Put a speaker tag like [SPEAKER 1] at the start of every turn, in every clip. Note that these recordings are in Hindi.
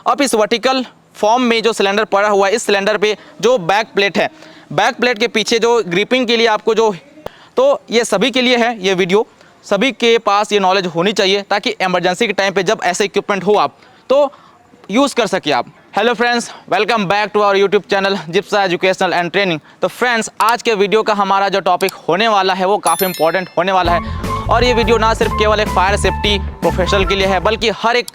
[SPEAKER 1] अब इस वर्टिकल फॉर्म में जो सिलेंडर पड़ा हुआ है, इस सिलेंडर पे जो बैक प्लेट है, बैक प्लेट के पीछे जो ग्रिपिंग के लिए आपको जो, तो ये सभी के लिए है ये वीडियो, सभी के पास ये नॉलेज होनी चाहिए ताकि इमरजेंसी के टाइम पे जब ऐसे इक्विपमेंट हो आप तो यूज़ कर सके आप। Hello friends, welcome back to our YouTube channel Gypsa educational and training. तो फ्रेंड्स, आज के वीडियो का हमारा जो टॉपिक होने वाला है वो काफ़ी इंपॉर्टेंट होने वाला है, और ये वीडियो ना सिर्फ केवल एक फायर सेफ्टी प्रोफेशनल के लिए है बल्कि हर एक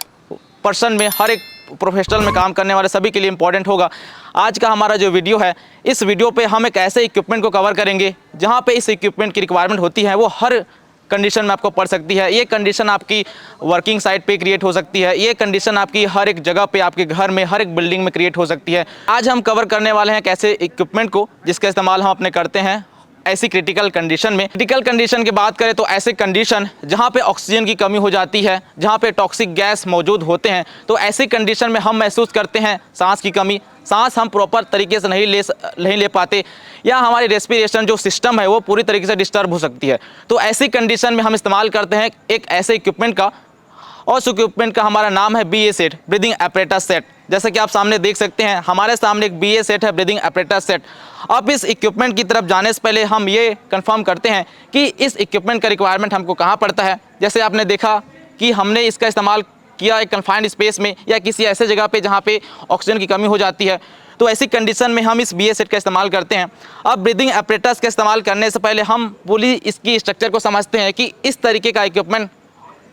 [SPEAKER 1] पर्सन में, हर एक प्रोफेशनल में काम करने वाले सभी के लिए इंपॉर्टेंट होगा। आज का हमारा जो वीडियो है, इस वीडियो पे हम एक ऐसे इक्विपमेंट को कवर करेंगे जहाँ पे इस इक्विपमेंट की रिक्वायरमेंट होती है वो हर कंडीशन में आपको पड़ सकती है। ये कंडीशन आपकी वर्किंग साइट पे क्रिएट हो सकती है, ये कंडीशन आपकी हर एक जगह पे, आपके घर में, हर एक बिल्डिंग में क्रिएट हो सकती है। आज हम कवर करने वाले हैं एक ऐसे इक्विपमेंट को जिसका इस्तेमाल हम अपने करते हैं ऐसी क्रिटिकल कंडीशन में। क्रिटिकल कंडीशन की बात करें तो ऐसे कंडीशन जहाँ पे ऑक्सीजन की कमी हो जाती है, जहाँ पे टॉक्सिक गैस मौजूद होते हैं, तो ऐसी कंडीशन में हम महसूस करते हैं सांस की कमी, सांस हम प्रॉपर तरीके से नहीं ले पाते, या हमारी रेस्पिरेशन जो सिस्टम है वो पूरी तरीके से डिस्टर्ब हो सकती है। तो ऐसी कंडीशन में हम इस्तेमाल करते हैं एक ऐसे इक्विपमेंट का, और उस इक्विपमेंट का हमारा नाम है BA set, breathing apparatus set. जैसे कि आप सामने देख सकते हैं, हमारे सामने एक BA सेट है, ब्रीदिंग एपरेटस सेट। अब इस इक्विपमेंट की तरफ जाने से पहले हम ये कंफर्म करते हैं कि इस इक्विपमेंट का रिक्वायरमेंट हमको कहाँ पड़ता है। जैसे आपने देखा कि हमने इसका इस्तेमाल किया एक कन्फाइंड स्पेस में या किसी ऐसे जगह पे जहाँ पे ऑक्सीजन की कमी हो जाती है, तो ऐसी कंडीशन में हम इस BA सेट का इस्तेमाल करते हैं। अब ब्रीदिंग एपरेटस का इस्तेमाल करने से पहले हम पूरी इसकी स्ट्रक्चर को समझते हैं कि इस तरीके का इक्विपमेंट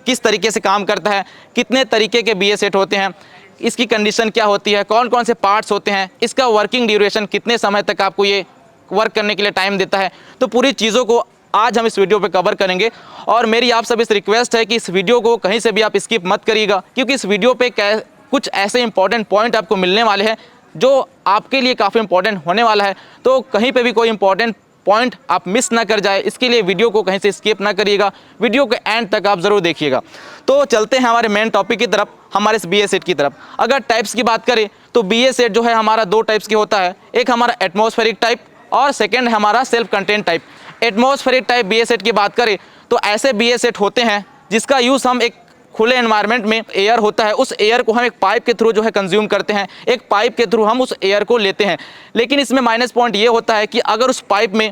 [SPEAKER 1] किस तरीके से काम करता है, कितने तरीके के BA सेट होते हैं, इसकी कंडीशन क्या होती है, कौन कौन से पार्ट्स होते हैं, इसका वर्किंग ड्यूरेशन कितने समय तक आपको ये वर्क करने के लिए टाइम देता है। तो पूरी चीज़ों को आज हम इस वीडियो पे कवर करेंगे, और मेरी आप सभी से रिक्वेस्ट है कि इस वीडियो को कहीं से भी आप स्किप मत करिएगा, क्योंकि इस वीडियो पे कुछ ऐसे इंपॉर्टेंट पॉइंट आपको मिलने वाले हैं जो आपके लिए काफ़ी इंपॉर्टेंट होने वाला है। तो कहीं पे भी कोई इंपॉर्टेंट पॉइंट आप मिस ना कर जाए, इसके लिए वीडियो को कहीं से स्किप ना करिएगा, वीडियो के एंड तक आप ज़रूर देखिएगा। तो चलते हैं हमारे मेन टॉपिक की तरफ, हमारे इस BA सेट की तरफ। अगर टाइप्स की बात करें तो BA सेट जो है हमारा दो टाइप्स की होता है, एक हमारा एटमॉस्फेरिक टाइप और सेकेंड है हमारा self content type. Atmospheric type BA set की बात करें तो ऐसे BA सेट होते हैं जिसका यूज़ हम एक खुले एनवायरनमेंट में एयर होता है, उस एयर को हम एक पाइप के थ्रू जो है कंज्यूम करते हैं, एक पाइप के थ्रू हम उस एयर को लेते हैं। लेकिन इसमें माइनस पॉइंट ये होता है कि अगर उस पाइप में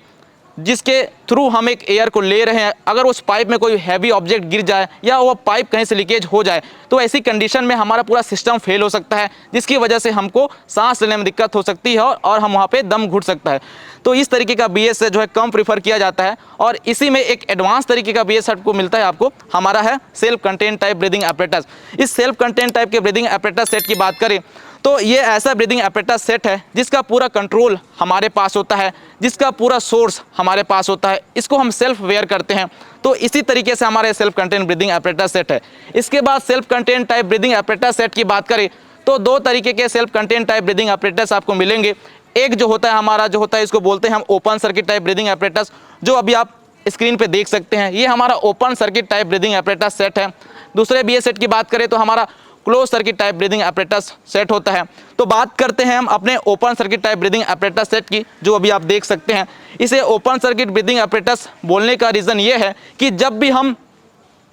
[SPEAKER 1] जिसके थ्रू हम एक एयर को ले रहे हैं, अगर उस पाइप में कोई हैवी ऑब्जेक्ट गिर जाए या वो पाइप कहीं से लीकेज हो जाए, तो ऐसी कंडीशन में हमारा पूरा सिस्टम फेल हो सकता है, जिसकी वजह से हमको सांस लेने में दिक्कत हो सकती है और हम वहाँ पे दम घुट सकता है। तो इस तरीके का BA सेट जो है कम प्रीफर किया जाता है, और इसी में एक एडवांस तरीके का BA सेट को मिलता है आपको, हमारा है self content type breathing apparatus. इस सेल्फ कंटेंट टाइप के ब्रीदिंग एपरेटस सेट की बात करें तो ये ऐसा ब्रीदिंग एपरेटस सेट है जिसका पूरा कंट्रोल हमारे पास होता है, जिसका पूरा सोर्स हमारे पास होता है, इसको हम सेल्फ वेयर करते हैं। तो इसी तरीके से हमारे self content breathing apparatus set है। इसके बाद self content type breathing apparatus set की बात करें तो दो तरीके के self content type breathing apparatus आपको मिलेंगे। एक जो होता है हमारा, जो होता है इसको बोलते हैं हम open circuit type breathing apparatus, जो अभी आप स्क्रीन पे देख सकते हैं, ये हमारा open circuit type breathing apparatus set है। दूसरे BA सेट की बात करें तो हमारा close circuit type breathing apparatus set होता है। तो बात करते हैं हम अपने open circuit type breathing apparatus set की, जो अभी आप देख सकते हैं। इसे ओपन सर्किट ब्रीदिंग एपरेटस बोलने का रीज़न ये है कि जब भी हम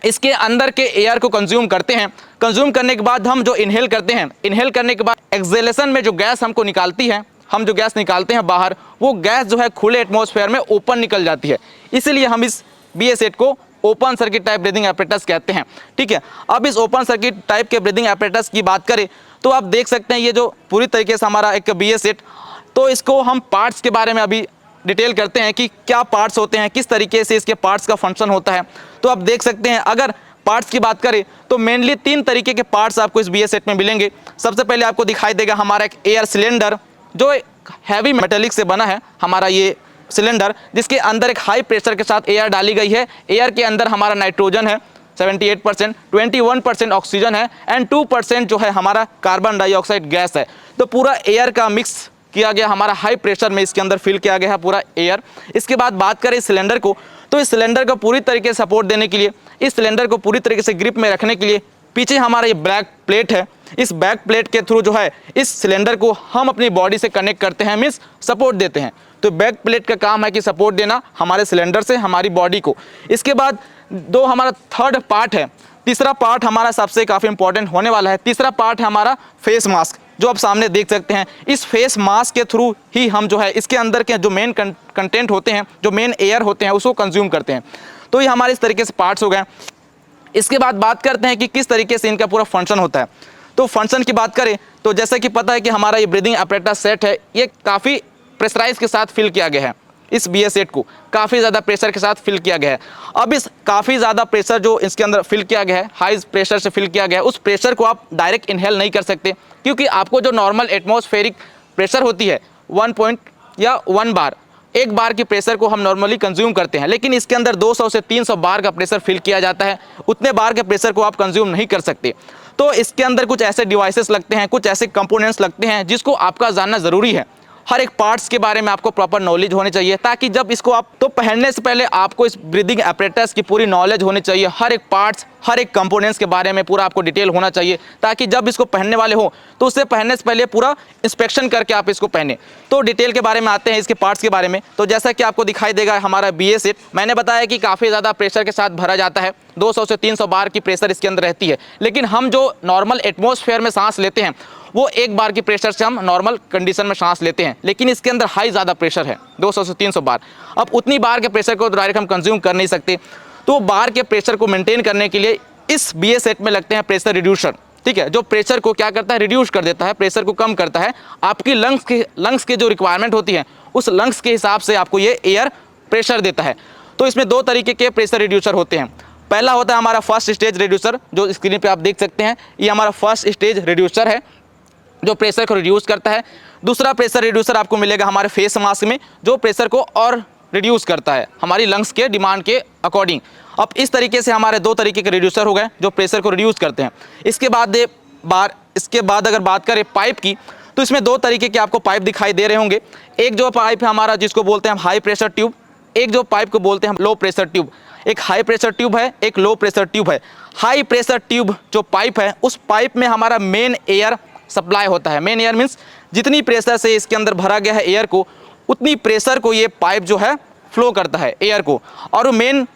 [SPEAKER 1] इसके अंदर के एयर को कंज्यूम करते हैं, कंज्यूम करने के बाद हम जो इनहेल करते हैं, इनहेल करने के बाद एक्सहेलेशन में जो गैस हमको निकालती है, हम जो गैस निकालते हैं बाहर, वो गैस जो है खुले एटमॉस्फेयर में ओपन निकल जाती है। इसीलिए हम इस BA सेट को open circuit type breathing apparatus कहते हैं। ठीक है, अब इस ओपन सर्किट टाइप के ब्रीदिंग एपरेटस की बात करें तो आप देख सकते हैं ये जो पूरी तरीके से हमारा एक BA सेट, तो इसको हम पार्ट्स के बारे में अभी डिटेल करते हैं कि क्या पार्ट्स होते हैं, किस तरीके से इसके पार्ट्स का फंक्शन होता है। तो आप देख सकते हैं, अगर पार्ट्स की बात करें तो मेनली 3 तरीके के पार्ट्स आपको इस BA सेट में मिलेंगे। सबसे पहले आपको दिखाई देगा हमारा एक एयर सिलेंडर, जो हैवी मेटेलिक से बना है हमारा ये सिलेंडर, जिसके अंदर एक हाई प्रेशर के साथ एयर डाली गई है। एयर के अंदर हमारा नाइट्रोजन है 78%, 21% ऑक्सीजन है एंड 2% जो है हमारा कार्बन डाइऑक्साइड गैस है। तो पूरा एयर का मिक्स किया गया, हमारा हाई प्रेशर में इसके अंदर फिल किया गया है पूरा एयर। इसके बाद बात करें इस सिलेंडर को, तो इस सिलेंडर को पूरी तरीके से सपोर्ट देने के लिए, इस सिलेंडर को पूरी तरीके से ग्रिप में रखने के लिए पीछे हमारा ये बैक प्लेट है। इस बैक प्लेट के थ्रू जो है इस सिलेंडर को हम अपनी बॉडी से कनेक्ट करते हैं, मीन्स सपोर्ट देते हैं। तो बैक प्लेट का काम है कि सपोर्ट देना हमारे सिलेंडर से हमारी बॉडी को। इसके बाद दो हमारा थर्ड पार्ट है, तीसरा पार्ट हमारा सबसे काफ़ी इंपॉर्टेंट होने वाला है। तीसरा पार्ट है हमारा फेस मास्क, जो आप सामने देख सकते हैं। इस फेस मास्क के थ्रू ही हम जो है इसके अंदर के जो मेन कंटेंट होते हैं, जो मेन एयर होते हैं, उसको कंज्यूम करते हैं। तो ये हमारे इस तरीके से पार्ट्स हो गए। इसके बाद बात करते हैं कि किस तरीके से इनका पूरा फंक्शन होता है। तो फंक्शन की बात करें तो जैसा कि पता है कि हमारा ये ब्रीदिंग apparatus सेट है, ये काफ़ी प्रेशराइज के साथ फिल किया गया है। इस BA सेट को काफ़ी ज़्यादा प्रेशर के साथ फिल किया गया है। अब इस काफ़ी ज़्यादा प्रेशर जो इसके अंदर फिल किया गया है, हाई प्रेशर से फिल किया गया है, उस प्रेशर को आप डायरेक्ट इनहेल नहीं कर सकते, क्योंकि आपको जो नॉर्मल एटमॉस्फेरिक प्रेशर होती है 1 बार, 1 बार की प्रेशर को हम नॉर्मली कंज्यूम करते हैं, लेकिन इसके अंदर 200 से 300 बार का प्रेशर फिल किया जाता है। उतने बार के प्रेशर को आप कंज्यूम नहीं कर सकते। तो इसके अंदर कुछ ऐसे डिवाइसेस लगते हैं, कुछ ऐसे कंपोनेंट्स लगते हैं जिसको आपका जानना ज़रूरी है। हर एक पार्ट्स के बारे में आपको प्रॉपर नॉलेज होनी चाहिए, ताकि जब इसको आप तो पहनने से पहले आपको इस ब्रीदिंग apparatus की पूरी नॉलेज होनी चाहिए। हर एक पार्ट्स, हर एक कंपोनेंट्स के बारे में पूरा आपको डिटेल होना चाहिए, ताकि जब इसको पहनने वाले हो तो उससे पहनने से पहले पूरा इंस्पेक्शन करके आप इसको पहने। तो डिटेल के बारे में आते हैं, इसके पार्ट्स के बारे में। तो जैसा कि आपको दिखाई देगा हमारा BA सेट, मैंने बताया कि काफ़ी ज़्यादा प्रेशर के साथ भरा जाता है। 200 से 300 बार की प्रेशर इसके अंदर रहती है, लेकिन हम जो नॉर्मल एटमॉस्फेयर में सांस लेते हैं वो 1 बार की प्रेशर से हम नॉर्मल कंडीशन में सांस लेते हैं, लेकिन इसके अंदर हाई ज़्यादा प्रेशर है, 200 से 300 बार। अब उतनी बार के प्रेशर को डायरेक्ट हम कंज्यूम कर नहीं सकते, तो बार के प्रेशर को मेंटेन करने के लिए इस BA सेट में लगते हैं प्रेशर रिड्यूसर। ठीक है, जो प्रेशर को क्या करता है, रिड्यूस कर देता है, प्रेशर को कम करता है। आपकी लंग्स के जो रिक्वायरमेंट होती है, उस लंग्स के हिसाब से आपको ये एयर प्रेशर देता है। तो इसमें 2 तरीके के प्रेशर रिड्यूसर होते हैं। पहला होता है हमारा फर्स्ट स्टेज रिड्यूसर, जो स्क्रीन पे आप देख सकते हैं, ये हमारा फर्स्ट स्टेज रिड्यूसर है, जो प्रेशर को रिड्यूस करता है। दूसरा प्रेशर रिड्यूसर आपको मिलेगा हमारे फेस मास्क में, जो प्रेशर को और रिड्यूस करता है हमारी लंग्स के डिमांड के अकॉर्डिंग। अब इस तरीके से हमारे 2 तरीके के रिड्यूसर हो गए जो प्रेशर को रिड्यूस करते हैं। इसके बाद अगर बात करें पाइप की, तो इसमें 2 तरीके के आपको पाइप दिखाई दे रहे होंगे। एक जो पाइप है हमारा, जिसको बोलते हैं हम हाई प्रेशर ट्यूब, एक जो पाइप को बोलते हैं हम लो प्रेशर ट्यूब। एक हाई प्रेशर ट्यूब है, एक लो प्रेशर ट्यूब है। हाई प्रेशर ट्यूब जो पाइप है, उस पाइप में हमारा मेन एयर सप्लाई होता है। मेन एयर मीन्स जितनी प्रेशर से इसके अंदर भरा गया है एयर को, उतनी प्रेशर को ये पाइप जो है फ्लो करता है एयर को। और वो मेन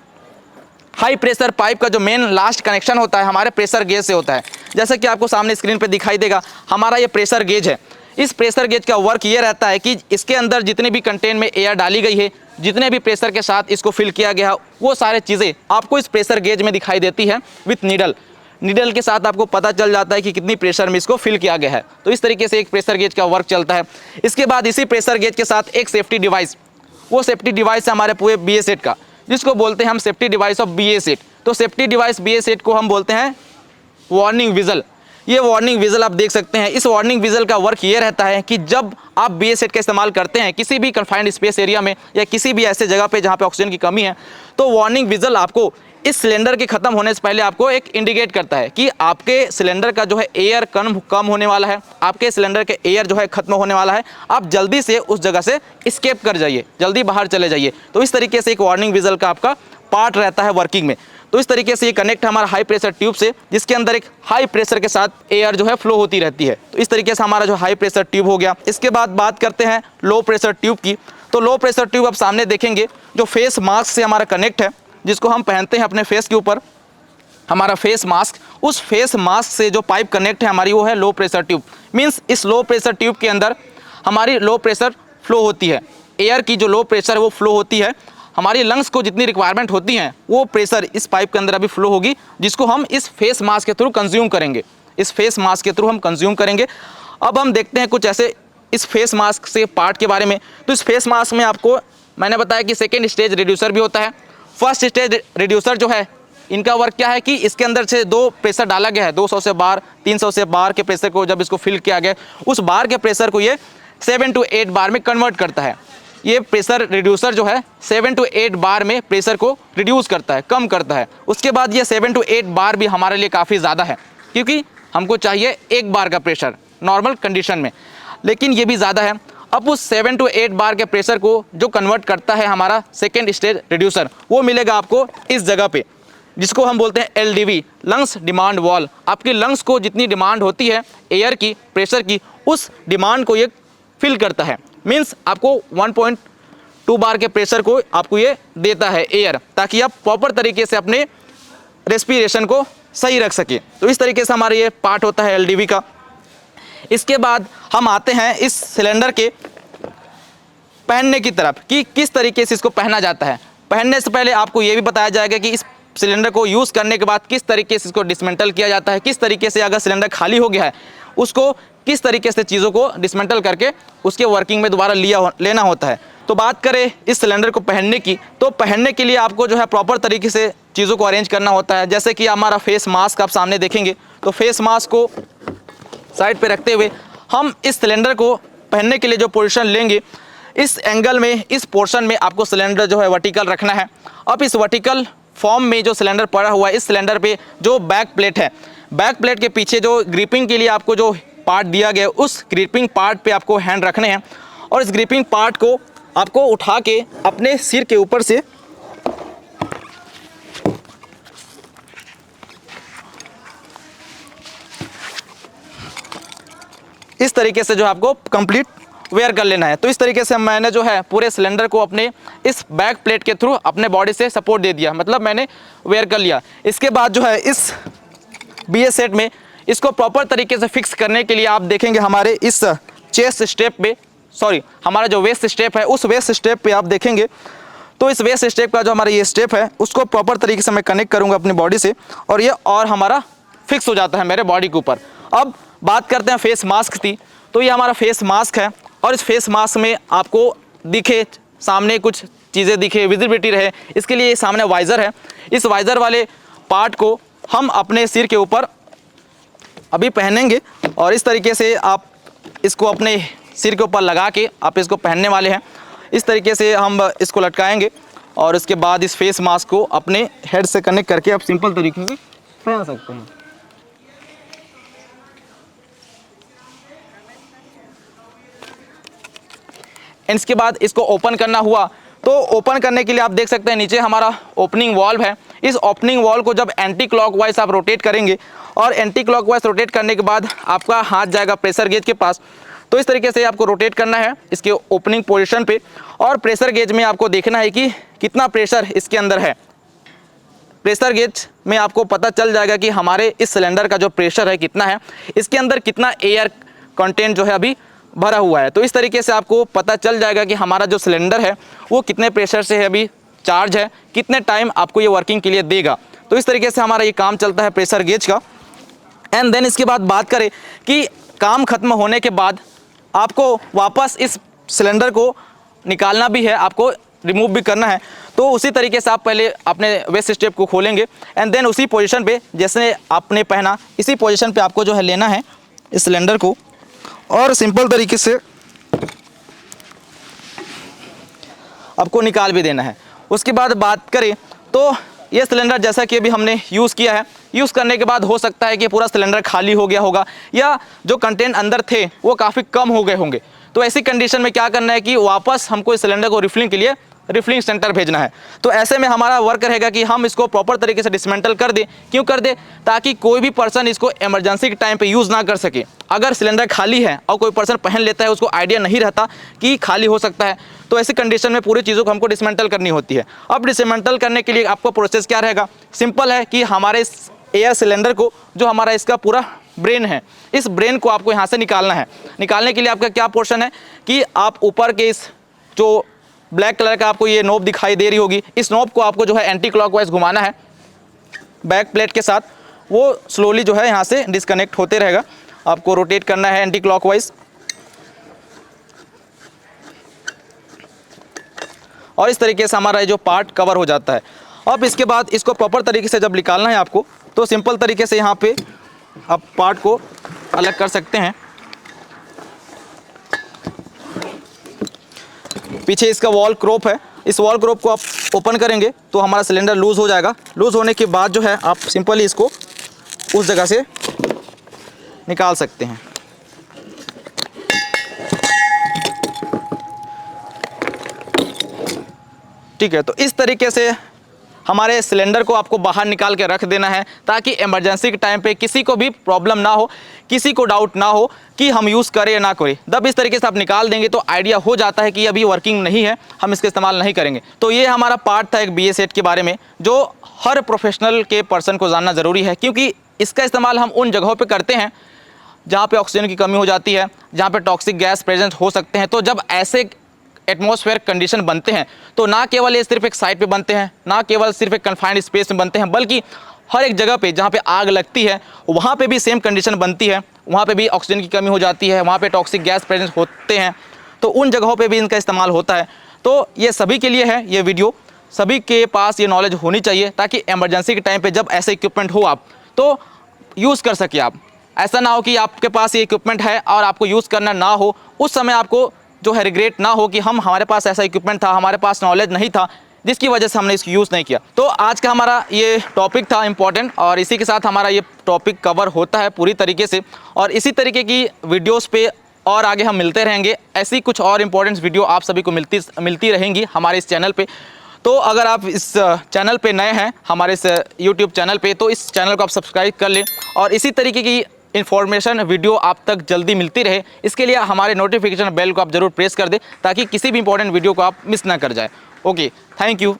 [SPEAKER 1] हाई प्रेशर पाइप का जो मेन लास्ट कनेक्शन होता है हमारे प्रेशर गेज से होता है। जैसे कि आपको सामने स्क्रीन पे दिखाई देगा, हमारा ये प्रेशर गेज है। इस प्रेशर गेज का वर्क ये रहता है कि इसके अंदर जितने भी कंटेन में एयर डाली गई है, जितने भी प्रेशर के साथ इसको फिल किया गया, वो सारे चीज़ें आपको इस प्रेशर गेज में दिखाई देती है विथ नीडल के साथ आपको पता चल जाता है कि कितनी प्रेशर में इसको फिल किया गया है। तो इस तरीके से एक प्रेशर गेज का वर्क चलता है। इसके बाद इसी प्रेशर गेज के साथ एक सेफ्टी डिवाइस, वो सेफ्टी डिवाइस है हमारे पूरे BA सेट का, जिसको बोलते हैं हम safety device of BA set. तो सेफ्टी डिवाइस BA सेट को हम बोलते हैं वार्निंग विजल। ये वार्निंग विजल आप देख सकते हैं। इस वार्निंग विजल का वर्क ये रहता है कि जब आप BA सेट का इस्तेमाल करते हैं किसी भी कन्फाइंड स्पेस एरिया में या किसी भी ऐसे जगह पे जहाँ पे ऑक्सीजन की कमी है, तो वार्निंग विजल आपको इस सिलेंडर के ख़त्म होने से पहले आपको एक इंडिकेट करता है कि आपके सिलेंडर का जो है एयर कम होने वाला है, आपके सिलेंडर के एयर जो है ख़त्म होने वाला है, आप जल्दी से उस जगह से एस्केप कर जाइए, जल्दी बाहर चले जाइए। तो इस तरीके से एक वार्निंग विजल का आपका पार्ट रहता है वर्किंग में। तो इस तरीके से ये कनेक्ट है हमारा हाई प्रेशर ट्यूब से, जिसके अंदर एक हाई प्रेशर के साथ एयर जो है फ्लो होती रहती है। तो इस तरीके से हमारा जो हाई प्रेशर ट्यूब हो गया। इसके बाद बात करते हैं लो प्रेशर ट्यूब की। तो लो प्रेशर ट्यूब आप सामने देखेंगे, जो फेस मास्क से हमारा कनेक्ट है, जिसको हम पहनते हैं अपने फेस के ऊपर, हमारा फेस मास्क, उस फेस मास्क से जो पाइप कनेक्ट है हमारी, वो है लो प्रेशर ट्यूब। मीन्स इस लो प्रेशर ट्यूब के अंदर हमारी लो प्रेशर फ्लो होती है, एयर की जो लो प्रेशर है वो फ्लो होती है। हमारी लंग्स को जितनी रिक्वायरमेंट होती हैं वो प्रेशर इस पाइप के अंदर अभी फ्लो होगी, जिसको हम इस फेस मास्क के थ्रू कंज्यूम करेंगे। इस फेस मास्क के थ्रू हम कंज्यूम करेंगे। अब हम देखते हैं कुछ ऐसे इस फेस मास्क से पार्ट के बारे में। तो इस फेस मास्क में आपको मैंने बताया कि सेकेंड स्टेज रिड्यूसर भी होता है। फर्स्ट स्टेज रिड्यूसर जो है, इनका वर्क क्या है कि इसके अंदर से 2 प्रेशर डाला गया है, 200 से बार, 300 से बार के प्रेशर को जब इसको फिल किया गया, उस बार के प्रेशर को ये 7 to 8 बार में कन्वर्ट करता है। ये प्रेशर रिड्यूसर जो है 7 to 8 बार में प्रेशर को रिड्यूस करता है, कम करता है। उसके बाद ये 7 to 8 बार भी हमारे लिए काफ़ी ज़्यादा है, क्योंकि हमको चाहिए 1 बार का प्रेशर नॉर्मल कंडीशन में, लेकिन ये भी ज़्यादा है। अब उस 7 to 8 बार के प्रेशर को जो कन्वर्ट करता है हमारा सेकेंड स्टेज रिड्यूसर, वो मिलेगा आपको इस जगह पे, जिसको हम बोलते हैं LDV, लंग्स डिमांड वॉल। आपकी लंग्स को जितनी डिमांड होती है एयर की, प्रेशर की, उस डिमांड को ये फिल करता है। मीन्स आपको 1.2 बार के प्रेशर को आपको ये देता है एयर, ताकि आप प्रॉपर तरीके से अपने रेस्पिरेशन को सही रख सके। तो इस तरीके से हमारा ये पार्ट होता है एलडीवी का। इसके बाद हम आते हैं इस सिलेंडर के पहनने की तरफ कि किस तरीके से इसको पहना जाता है। पहनने से पहले आपको ये भी बताया जाएगा कि इस सिलेंडर को यूज़ करने के बाद किस तरीके से इसको डिसमेंटल किया जाता है, किस तरीके से अगर सिलेंडर खाली हो गया है उसको किस तरीके से चीज़ों को डिसमेंटल करके उसके वर्किंग में दोबारा लेना होता है। तो बात करें इस सिलेंडर को पहनने की, तो पहनने के लिए आपको जो है प्रॉपर तरीके से चीज़ों को अरेंज करना होता है। जैसे कि हमारा फेस मास्क आप सामने देखेंगे, तो फेस मास्क को साइड पे रखते हुए हम इस सिलेंडर को पहनने के लिए जो पोजीशन लेंगे, इस एंगल में, इस पोर्शन में आपको सिलेंडर जो है वर्टिकल रखना है। अब इस वर्टिकल फॉर्म में जो सिलेंडर पड़ा हुआ है, इस सिलेंडर पे जो बैक प्लेट है, बैक प्लेट के पीछे जो ग्रिपिंग के लिए आपको जो पार्ट दिया गया है, उस ग्रिपिंग पार्ट पे आपको हैंड रखने हैं और इस ग्रिपिंग पार्ट को आपको उठा के अपने सिर के ऊपर से इस तरीके से जो आपको कंप्लीट वेयर कर लेना है। तो इस तरीके से मैंने जो है पूरे सिलेंडर को अपने इस बैक प्लेट के थ्रू अपने बॉडी से सपोर्ट दे दिया, मतलब मैंने वेयर कर लिया। इसके बाद जो है इस बीएस सेट में इसको प्रॉपर तरीके से फिक्स करने के लिए आप देखेंगे हमारे इस चेस्ट स्टेप पे, सॉरी हमारा जो वेस्ट स्टेप है, उस वेस्ट स्टेप पे आप देखेंगे तो इस वेस्ट स्टेप का जो हमारा ये स्टेप है उसको प्रॉपर तरीके से मैं कनेक्ट करूँगा अपनी बॉडी से और ये और हमारा फिक्स हो जाता है मेरे बॉडी के ऊपर। अब बात करते हैं फेस मास्क की। तो ये हमारा फेस मास्क है और इस फेस मास्क में आपको दिखे, सामने कुछ चीज़ें दिखे, विजिबिलिटी रहे, इसके लिए सामने वाइज़र है। इस वाइज़र वाले पार्ट को हम अपने सिर के ऊपर अभी पहनेंगे और इस तरीके से आप इसको अपने सिर के ऊपर लगा के आप इसको पहनने वाले हैं। इस तरीके से हम इसको लटकाएंगे और उसके बाद इस फेस मास्क को अपने हेड से कनेक्ट करके आप सिंपल तरीके से पहन सकते हैं। इसके बाद इसको ओपन करना हुआ, तो ओपन करने के लिए आप देख सकते हैं नीचे हमारा ओपनिंग वॉल्व है। इस ओपनिंग वॉल्व को जब एंटी क्लॉकवाइज आप रोटेट करेंगे और एंटी क्लॉकवाइज रोटेट करने के बाद आपका हाथ जाएगा प्रेशर गेज के पास। तो इस तरीके से आपको रोटेट करना है इसके ओपनिंग पोजीशन पे और प्रेशर गेज में आपको देखना है कि कितना प्रेशर इसके अंदर है। प्रेशर गेज में आपको पता चल जाएगा कि हमारे इस सिलेंडर का जो प्रेशर है कितना है, इसके अंदर कितना एयर कंटेंट जो है अभी भरा हुआ है। तो इस तरीके से आपको पता चल जाएगा कि हमारा जो सिलेंडर है वो कितने प्रेशर से है अभी चार्ज है, कितने टाइम आपको ये वर्किंग के लिए देगा। तो इस तरीके से हमारा ये काम चलता है प्रेशर गेज का। एंड देन इसके बाद बात करें कि काम खत्म होने के बाद आपको वापस इस सिलेंडर को निकालना भी है, आपको रिमूव भी करना है। तो उसी तरीके से आप पहले अपने वेस्ट स्टेप को खोलेंगे एंड देन उसी पोजीशन पे जैसे आपने पहना इसी पोजीशन पे आपको जो है लेना है इस सिलेंडर को और सिंपल तरीके से आपको निकाल भी देना है। उसके बाद बात करें तो ये सिलेंडर जैसा कि अभी हमने यूज़ किया है, यूज़ करने के बाद हो सकता है कि पूरा सिलेंडर खाली हो गया होगा या जो कंटेंट अंदर थे वो काफ़ी कम हो गए होंगे। तो ऐसी कंडीशन में क्या करना है कि वापस हमको इस सिलेंडर को रिफिलिंग के लिए रिफिलिंग सेंटर भेजना है। तो ऐसे में हमारा वर्क रहेगा कि हम इसको प्रॉपर तरीके से डिसमेंटल कर दें। क्यों कर दें? ताकि कोई भी पर्सन इसको इमरजेंसी के टाइम पे यूज़ ना कर सके। अगर सिलेंडर खाली है और कोई पर्सन पहन लेता है, उसको आइडिया नहीं रहता कि खाली हो सकता है, तो ऐसी कंडीशन में पूरी चीज़ों को हमको डिसमेंटल करनी होती है। अब डिसमेंटल करने के लिए आपको प्रोसेस क्या रहेगा? सिंपल है कि हमारे इस एयर सिलेंडर को, जो हमारा इसका पूरा ब्रेन है, इस ब्रेन को आपको यहाँ से निकालना है। निकालने के लिए आपका क्या पोर्शन है कि आप ऊपर के इस जो ब्लैक कलर का आपको ये नोब दिखाई दे रही होगी, इस नोब को आपको जो है एंटी क्लॉकवाइज घुमाना है बैक प्लेट के साथ। वो स्लोली जो है यहाँ से डिस्कनेक्ट होते रहेगा, आपको रोटेट करना है एंटी क्लॉकवाइज। और इस तरीके से हमारा ये जो पार्ट कवर हो जाता है। अब इसके बाद इसको प्रॉपर तरीके से जब निकालना है आपको, तो सिंपल तरीके से यहाँ पे आप पार्ट को अलग कर सकते हैं। पीछे इसका वॉल क्रोप है, इस वॉल क्रोप को आप ओपन करेंगे तो हमारा सिलेंडर लूज़ हो जाएगा। लूज़ होने के बाद जो है आप सिंपली इसको उस जगह से निकाल सकते हैं। ठीक है, तो इस तरीके से हमारे सिलेंडर को आपको बाहर निकाल के रख देना है, ताकि इमरजेंसी के टाइम पे किसी को भी प्रॉब्लम ना हो, किसी को डाउट ना हो कि हम यूज़ करें या ना करें। जब इस तरीके से आप निकाल देंगे तो आइडिया हो जाता है कि अभी वर्किंग नहीं है, हम इसका इस्तेमाल नहीं करेंगे। तो ये हमारा पार्ट था एक BA सेट के बारे में, जो हर प्रोफेशनल के पर्सन को जानना ज़रूरी है, क्योंकि इसका इस्तेमाल हम उन जगहों पर करते हैं जहाँ पे ऑक्सीजन की कमी हो जाती है, जहाँ पे टॉक्सिक गैस प्रेजेंट हो सकते हैं। तो जब ऐसे एटमॉस्फेयर कंडीशन बनते हैं तो ना केवल ये सिर्फ एक साइड पे बनते हैं, ना केवल सिर्फ एक कन्फाइंड स्पेस में बनते हैं, बल्कि हर एक जगह पे जहाँ पे आग लगती है वहाँ पे भी सेम कंडीशन बनती है, वहाँ पे भी ऑक्सीजन की कमी हो जाती है, वहाँ पे टॉक्सिक गैस प्रेजेंट होते हैं, तो उन जगहों पे भी इनका इस्तेमाल होता है। तो ये सभी के लिए है ये वीडियो, सभी के पास ये नॉलेज होनी चाहिए, ताकि इमरजेंसी के टाइम पर जब ऐसे इक्विपमेंट हो आप तो यूज़ कर सके आप। ऐसा ना हो कि आपके पास ये इक्विपमेंट है और आपको यूज़ करना ना हो, उस समय आपको जो है रिग्रेट ना हो कि हमारे पास ऐसा इक्विपमेंट था, हमारे पास नॉलेज नहीं था, जिसकी वजह से हमने इसको यूज़ नहीं किया। तो आज का हमारा ये टॉपिक था इम्पॉर्टेंट, और इसी के साथ हमारा ये टॉपिक कवर होता है पूरी तरीके से। और इसी तरीके की वीडियोस पे और आगे हम मिलते रहेंगे, ऐसी कुछ और इम्पोर्टेंट वीडियो आप सभी को मिलती रहेंगी हमारे इस चैनल पर। तो अगर आप इस चैनल पे नए हैं, हमारे इस यूट्यूब चैनल पे, तो इस चैनल को आप सब्सक्राइब कर लें, और इसी तरीके की इन्फॉर्मेशन वीडियो आप तक जल्दी मिलती रहे, इसके लिए हमारे नोटिफिकेशन बेल को आप ज़रूर प्रेस कर दें, ताकि किसी भी इंपॉर्टेंट वीडियो को आप मिस ना कर जाए। Okay, thank you.